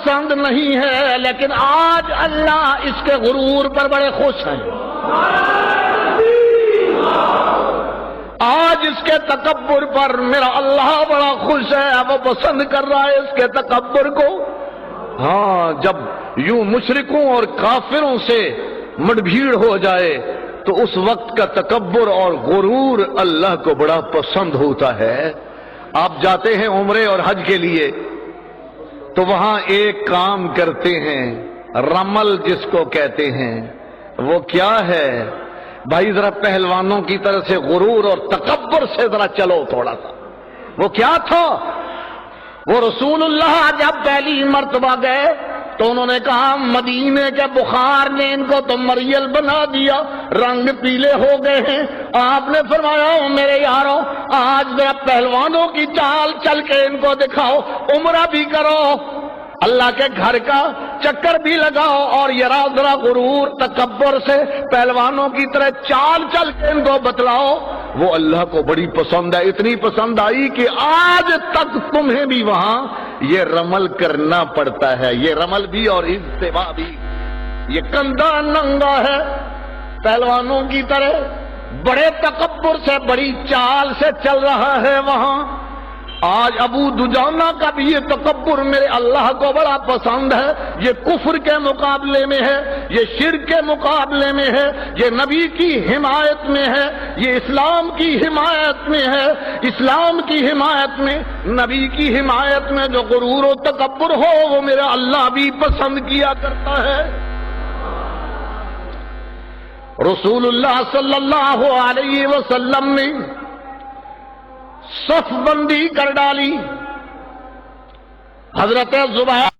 پسند نہیں ہے، لیکن آج اللہ اس کے غرور پر بڑے خوش ہیں، آج اس کے تکبر پر میرا اللہ بڑا خوش ہے، وہ پسند کر رہا ہے اس کے تکبر کو۔ ہاں، جب یوں مشرکوں اور کافروں سے مڈبھیڑ ہو جائے تو اس وقت کا تکبر اور غرور اللہ کو بڑا پسند ہوتا ہے۔ آپ جاتے ہیں عمرے اور حج کے لیے تو وہاں ایک کام کرتے ہیں، رمل جس کو کہتے ہیں۔ وہ کیا ہے بھائی؟ ذرا پہلوانوں کی طرح سے غرور اور تکبر سے ذرا چلو تھوڑا سا۔ وہ کیا تھا؟ وہ رسول اللہ جب پہلی مرتبہ گئے تو انہوں نے کہا مدینے کے بخار نے ان کو تو مریل بنا دیا، رنگ پیلے ہو گئے ہیں۔ آپ نے فرمایا میرے یارو، آج ذرا پہلوانوں کی چال چل کے ان کو دکھاؤ، عمرہ بھی کرو، اللہ کے گھر کا چکر بھی لگاؤ، اور ذرا غرور تکبر سے پہلوانوں کی طرح چال چل کے ان کو بتلاؤ۔ وہ اللہ کو بڑی پسند ہے، اتنی پسند آئی کہ آج تک تمہیں بھی وہاں یہ رمل کرنا پڑتا ہے، یہ رمل بھی اور اجتماع بھی۔ یہ کندھا ننگا ہے پہلوانوں کی طرح، بڑے تکبر سے بڑی چال سے چل رہا ہے وہاں۔ آج ابو دجانہ کا بھی یہ تکبر میرے اللہ کو بڑا پسند ہے۔ یہ کفر کے مقابلے میں ہے، یہ شرک کے مقابلے میں ہے، یہ نبی کی حمایت میں ہے، یہ اسلام کی حمایت میں ہے۔ اسلام کی حمایت میں، نبی کی حمایت میں جو غرور و تکبر ہو وہ میرا اللہ بھی پسند کیا کرتا ہے۔ رسول اللہ صلی اللہ علیہ وسلم نے صف بندی کر ڈالی۔ حضرت زبیر